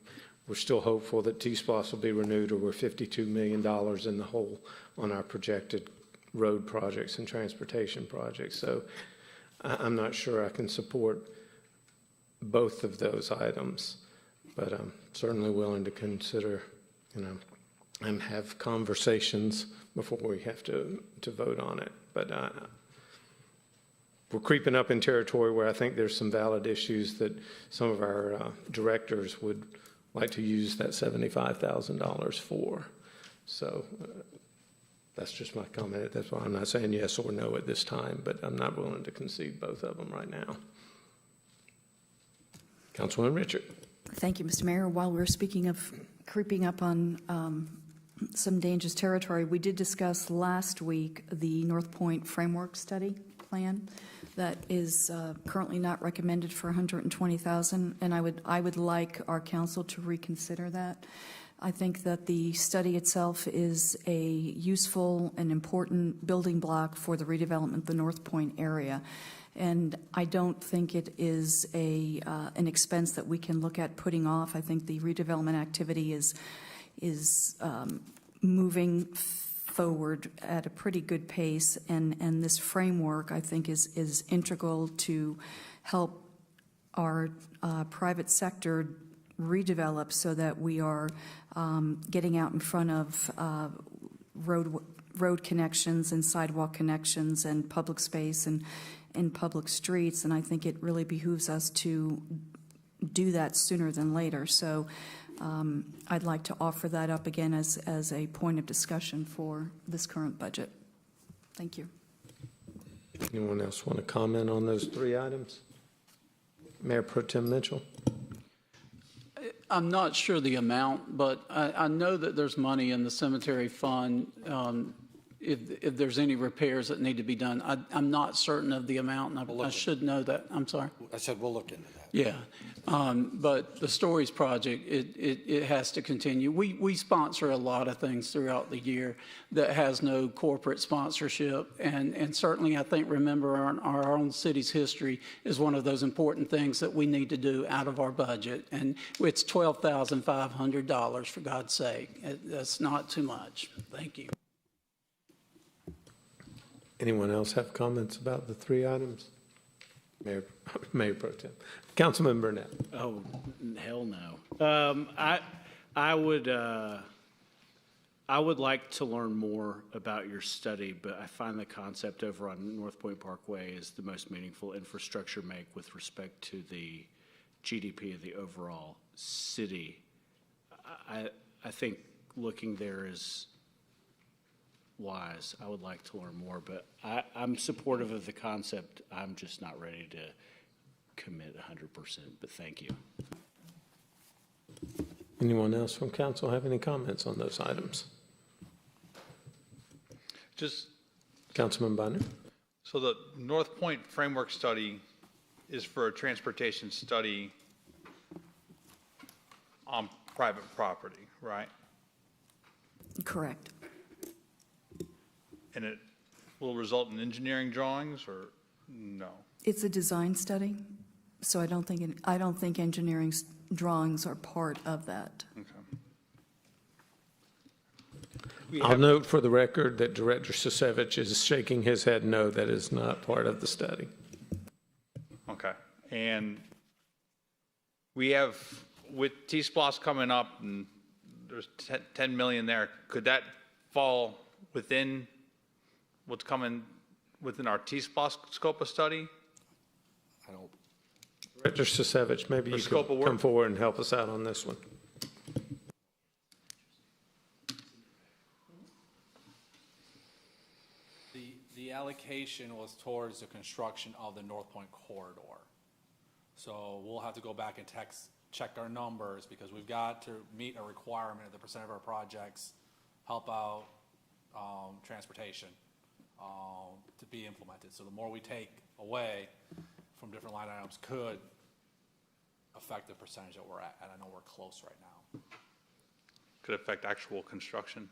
we're still hopeful that T-SPLOST will be renewed, or we're $52 million in the hole on our projected road projects and transportation projects. So I'm not sure I can support both of those items, but I'm certainly willing to consider, and have conversations before we have to vote on it. But we're creeping up in territory where I think there's some valid issues that some of our directors would like to use that $75,000 for. So that's just my comment. That's why I'm not saying yes or no at this time, but I'm not willing to concede both of them right now. Councilman Richard. Thank you, Mr. Mayor. While we're speaking of creeping up on some dangerous territory, we did discuss last week the North Point Framework Study Plan that is currently not recommended for $120,000, and I would like our council to reconsider that. I think that the study itself is a useful and important building block for the redevelopment of the North Point area. And I don't think it is an expense that we can look at putting off. I think the redevelopment activity is moving forward at a pretty good pace, and this framework, I think, is integral to help our private sector redevelop, so that we are getting out in front of road connections and sidewalk connections and public space and in public streets, and I think it really behooves us to do that sooner than later. So I'd like to offer that up again as a point of discussion for this current budget. Thank you. Anyone else want to comment on those three items? Mayor Pro Tem Mitchell. I'm not sure the amount, but I know that there's money in the cemetery fund if there's any repairs that need to be done. I'm not certain of the amount, and I should know that. I'm sorry? I said we'll look into that. Yeah. But the Stories project, it has to continue. We sponsor a lot of things throughout the year that has no corporate sponsorship. And certainly, I think, remember our own city's history is one of those important things that we need to do out of our budget. And it's $12,500, for God's sake. That's not too much. Thank you. Anyone else have comments about the three items? Mayor Pro Tem. Councilman Burnett. Oh, hell no. I would like to learn more about your study, but I find the concept over on North Point Parkway is the most meaningful infrastructure make with respect to the GDP of the overall city. I think looking there is wise. I would like to learn more, but I'm supportive of the concept. I'm just not ready to commit 100%, but thank you. Anyone else from council have any comments on those items? Just, Councilman Binder. so the North Point Framework Study is for a transportation study on private property, right? Correct. And it will result in engineering drawings or no? It's a design study, so I don't think engineering drawings are part of that. Okay. I'll note for the record that Director Sisevich is shaking his head no, that is not part of the study. Okay, and we have, with T-Splosh coming up, and there's 10 million there, could that fall within what's coming within our T-Splosh scope of study? I don't, Director Sisevich, maybe you scope could of work? come forward and help us out on this one. The allocation was towards the construction of the North Point corridor. So we'll have to go back and check our numbers because we've got to meet a requirement of the percent of our projects help out transportation to be implemented. So the more we take away from different line items could affect the percentage that we're at, and I know we're close right now. Could affect actual construction?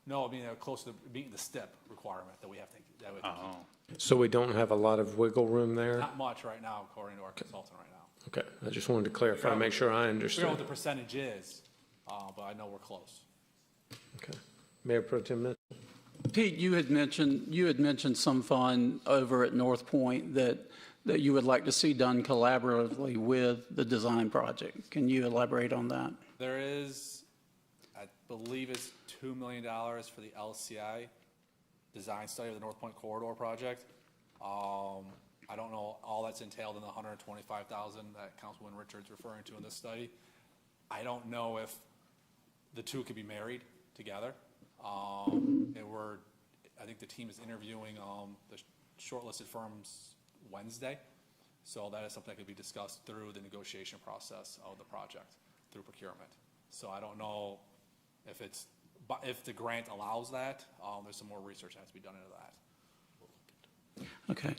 No, I mean, close to meeting the STIP requirement that we have to, that we Oh. So we don't have a lot of wiggle room there? not much right now, according to our consultant right now. Okay, I just wanted to clarify, make sure I I don't know understood. what the percentage is, but I know we're close. Okay. Mayor Pro Tem Mitchell? Pete, you had mentioned some fund over at North Point that you would like to see done collaboratively with the design project. Can you elaborate on that? There is, I believe it's $2 million for the LCI design study of the North Point corridor project. I don't know all that's entailed in the $125,000 that Councilman Richards referring to in this study. I don't know if the two could be married together. And I think the team is interviewing the shortlisted firms Wednesday. So that is something that could be discussed through the negotiation process of the project through procurement. So I don't know if the grant allows that. There's some more research that has to be done into that. Okay.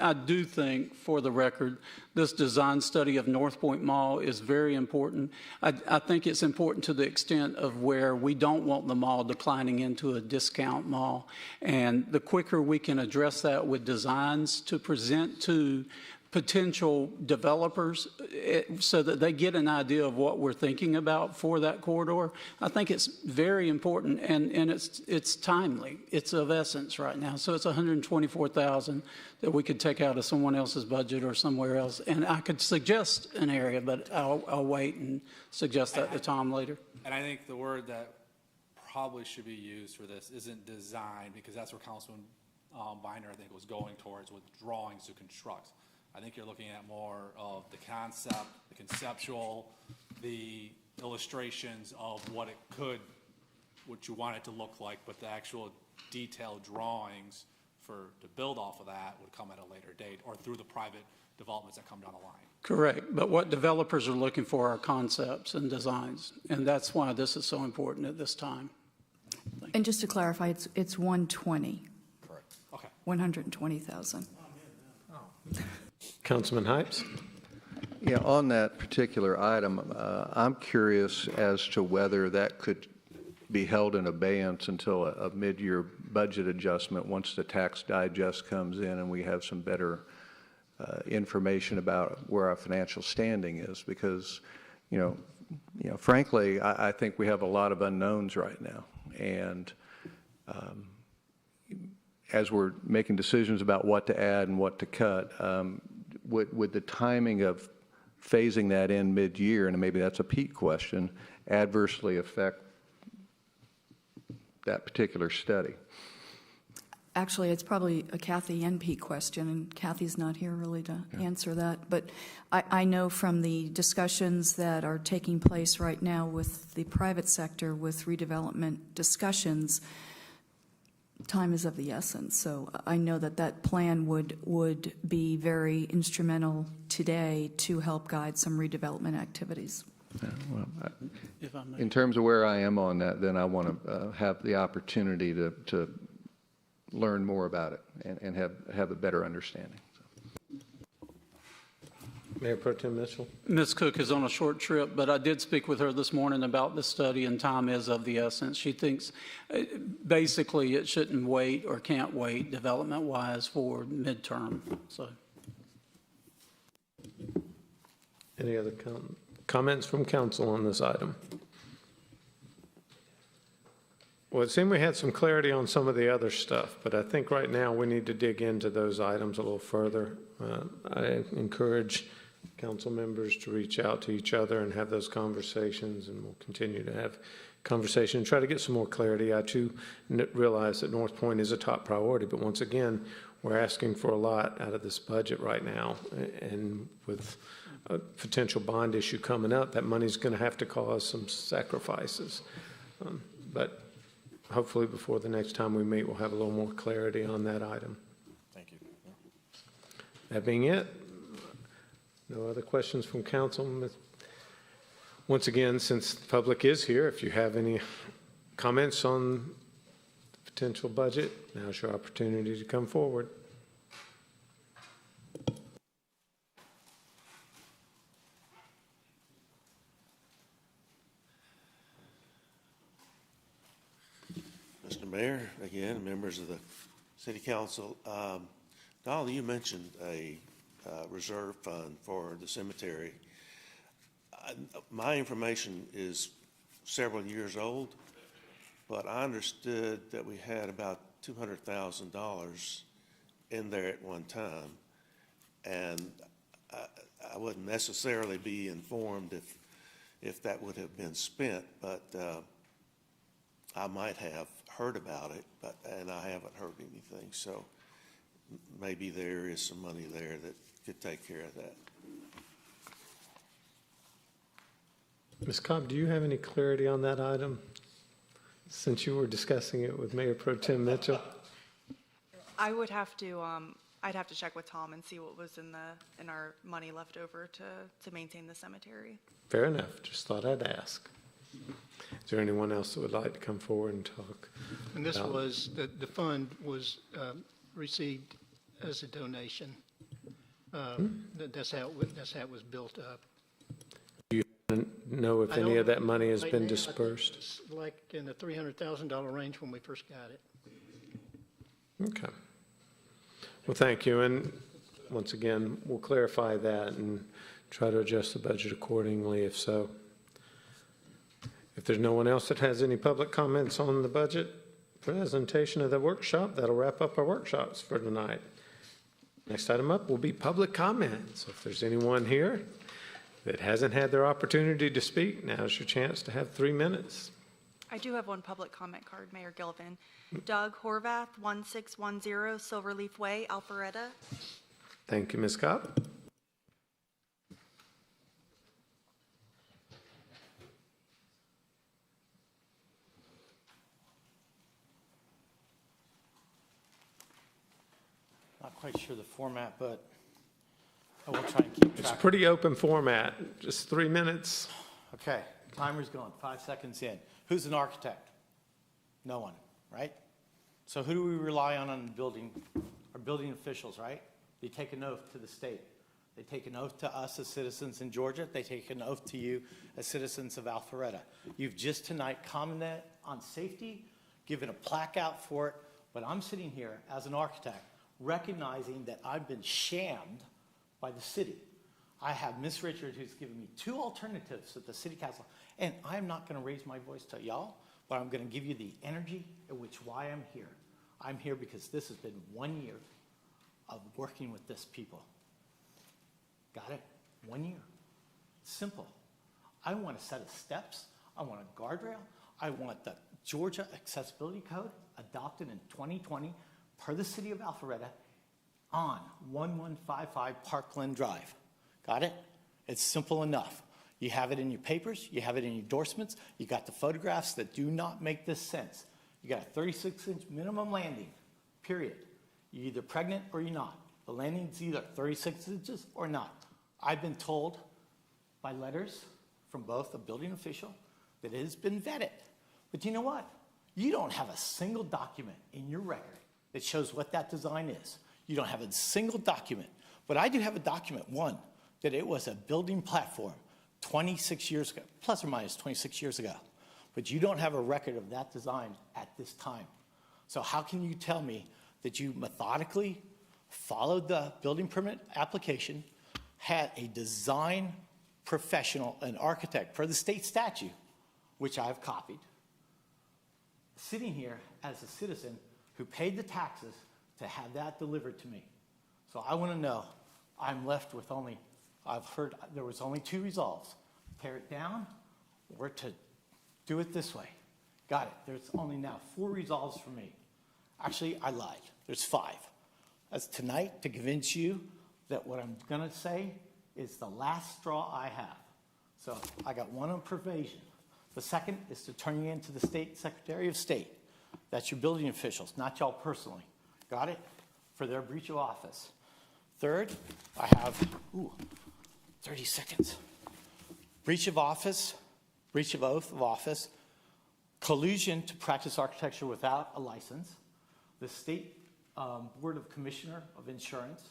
I do think, for the record, this design study of North Point Mall is very important. I think it's important to the extent of where we don't want the mall declining into a discount mall. And the quicker we can address that with designs to present to potential developers so that they get an idea of what we're thinking about for that corridor, I think it's very important, and it's timely. It's of essence right now. So it's $124,000 that we could take out of someone else's budget or somewhere else. And I could suggest an area, but I'll wait and suggest that to Tom later. And I think the word that probably should be used for this isn't design, because that's where Councilman Binder, I think, was going towards with drawings to construct. I think you're looking at more of the concept, the conceptual, the illustrations of what you want it to look like, but the actual detailed drawings to build off of that would come at a later date or through the private developments that come down the line. Correct, but what developers are looking for are concepts and designs, and that's why this is so important at this time. And just to clarify, it's 120. correct. Okay. 120,000. Councilman Hypes? Yeah, on that particular item, I'm curious as to whether that could be held in abeyance until a mid-year budget adjustment once the tax digest comes in and we have some better information about where our financial standing is, because, frankly, I think we have a lot of unknowns right now. And as we're making decisions about what to add and what to cut, would the timing of phasing that in mid-year, and maybe that's a Pete question, adversely affect that particular study? Actually, it's probably a Kathy and Pete question, and Kathy's not here really to answer that. But I know from the discussions that are taking place right now with the private sector, with redevelopment discussions, time is of the essence. So I know that plan would be very instrumental today to help guide some redevelopment activities. Yeah, well, If I may. in terms of where I am on that, then I want to have the opportunity to learn more about it and have a better understanding. Mayor Pro Tem Mitchell. Ms. Cook is on a short trip, but I did speak with her this morning about the study, and time is of the essence. She thinks basically it shouldn't wait or can't wait development-wise for midterm, so. Any other comments from council on this item? Well, it seemed we had some clarity on some of the other stuff, but I think right now we need to dig into those items a little further. I encourage council members to reach out to each other and have those conversations, and we'll continue to have conversation and try to get some more clarity. I too realize that North Point is a top priority, but once again, we're asking for a lot out of this budget right now, and with a potential bond issue coming up, that money's going to have to cause some sacrifices. But hopefully before the next time we meet, we'll have a little more clarity on that item. Thank you. That being it, no other questions from council. Once again, since the public is here, if you have any comments on the potential budget, now's your opportunity to come forward. Mr. Mayor, again, members of the City Council, Donald, you mentioned a reserve fund for the cemetery. My information is several years old, but I understood that we had about $200,000 in there at one time, and I wouldn't necessarily be informed if that would have been spent, but I might have heard about it, and I haven't heard anything, so maybe there is some money there that could take care of that. Ms. Cobb, do you have any clarity on that item, since you were discussing it with Mayor Pro Tem Mitchell? I would have to, I'd have to check with Tom and see what was in our money left over to maintain the cemetery. Fair enough. Just thought I'd ask. Is there anyone else that would like to come forward and talk? And this about- was, the fund was received as a donation. That's how it was built up. Do you know if I any don't- of that money has right been now, I think dispersed? it's like in the $300,000 range when we first got it. Okay. Well, thank you. And once again, we'll clarify that and try to adjust the budget accordingly if so. If there's no one else that has any public comments on the budget presentation of the workshop, that'll wrap up our workshops for tonight. Next item up will be public comments. If there's anyone here that hasn't had their opportunity to speak, now's your chance to have 3 minutes. I do have one public comment card, Mayor Gillivan. Doug Horvath, 1610 Silverleaf Way, Alpharetta. Thank you, Ms. Cobb. Not quite sure the format, but I will try and keep It's a track. pretty open format, just 3 minutes. Okay, timer's going, 5 seconds in. Who's an architect? No one, right? So who do we rely on building? Our building officials, right? They take an oath to the state. They take an oath to us as citizens in Georgia. They take an oath to you as citizens of Alpharetta. You've just tonight commented on safety, given a plaque out for it, but I'm sitting here as an architect recognizing that I've been shammed by the city. I have Ms. Richard who's given me 2 alternatives at the city council, and I'm not going to raise my voice to y'all, but I'm going to give you the energy in which why I'm here. I'm here because this has been 1 year of working with this people. Got it? 1 year. Simple. I want a set of steps. I want a guardrail. I want the Georgia Accessibility Code adopted in 2020 per the city of Alpharetta on 1155 Parkland Drive. Got it? It's simple enough. You have it in your papers. You have it in your endorsements. You got the photographs that do not make this sense. You got a 36-inch minimum landing, period. You're either pregnant or you're not. The landing's either 36 inches or not. I've been told by letters from both a building official that it has been vetted. But you know what? You don't have a single document in your record that shows what that design is. You don't have a single document. But I do have a document, one, that it was a building platform 26 years ago, plus or minus 26 years ago. But you don't have a record of that design at this time. So how can you tell me that you methodically followed the building permit application, had a design professional, an architect per the state statute, which I've copied, sitting here as a citizen who paid the taxes to have that delivered to me? So I want to know, I'm left with only, I've heard there was only 2 resolves: tear it down or to do it this way. Got it. There's only now 4 resolves for me. Actually, I lied. There's 5. That's tonight to convince you that what I'm going to say is the last straw I have. So I got 1 on probation. The second is to turn you into the State Secretary of State. That's your building officials, not y'all personally. Got it? For their breach of office. Third, I have 30 seconds. Breach of office, breach of oath of office, collusion to practice architecture without a license, the State Board of Commissioner of Insurance.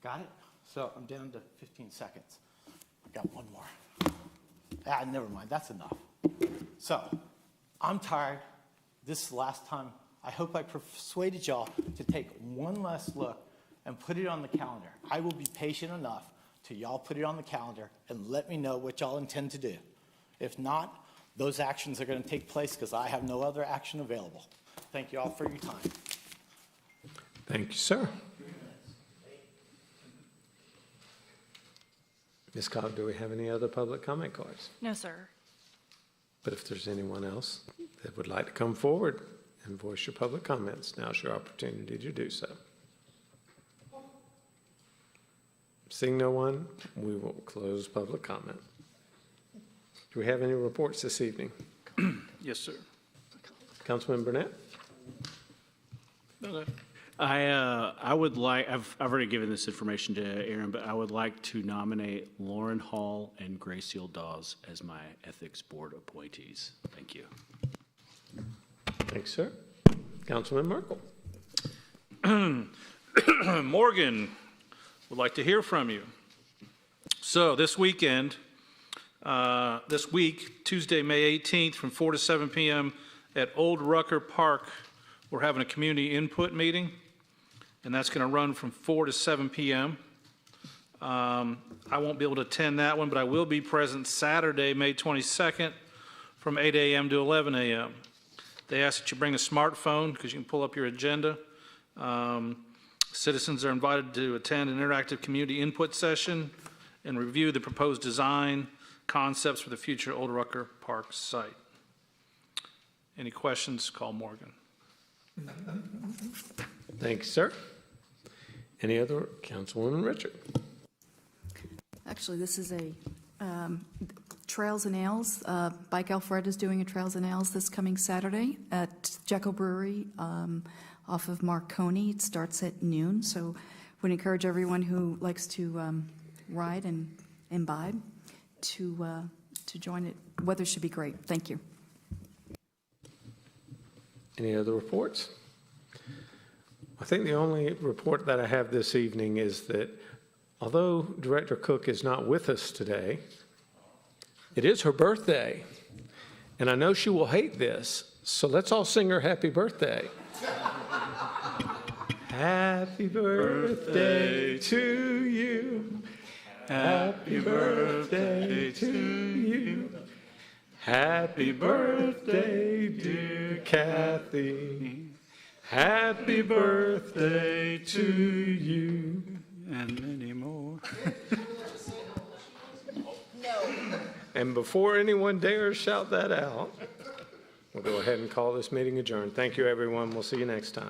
Got it? So I'm down to 15 seconds. I got 1 more. Never mind, that's enough. So I'm tired. This is the last time. I hope I persuaded y'all to take 1 last look and put it on the calendar. I will be patient enough till y'all put it on the calendar and let me know what y'all intend to do. If not, those actions are going to take place because I have no other action available. Thank you all for your time. Thank you, sir. Ms. Cobb, do we have any other public comment cards? No, sir. But if there's anyone else that would like to come forward and voice your public comments, now's your opportunity to do so. Seeing no one, we will close public comment. Do we have any reports this evening? Yes, sir. Councilman Burnett? No. I would like, I've already given this information to Aaron, but I would like to nominate Lauren Hall and Graciel Dawes as my Ethics Board appointees. Thank you. Thanks, sir. Councilman Merkel? Morgan, would like to hear from you. So this week, Tuesday, May 18th, from 4 to 7 p.m. at Old Rucker Park, we're having a community input meeting, and that's going to run from 4 to 7 p.m. I won't be able to attend that one, but I will be present Saturday, May 22nd, from 8 a.m. to 11 a.m. They ask that you bring a smartphone because you can pull up your agenda. Citizens are invited to attend an interactive community input session and review the proposed design concepts for the future Old Rucker Park site. Any questions? Call Morgan. Thanks, sir. Any other? Councilwoman Richard? Actually, this is a Trails and Ales. Bike Alpharetta is doing a Trails and Ales this coming Saturday at Jekyll Brewery off of Marconi. It starts at noon, so would encourage everyone who likes to ride and imbibe to join it. Weather should be great. Thank you. Any other reports? I think the only report that I have this evening is that although Director Cook is not with us today, it is her birthday, and I know she will hate this, so let's all sing her happy birthday. Happy birthday to you. Happy birthday to you. Happy birthday, dear Kathy. Happy birthday to you. And many more. And before anyone dares shout that out, we'll go ahead and call this meeting adjourned. Thank you, everyone. We'll see you next time.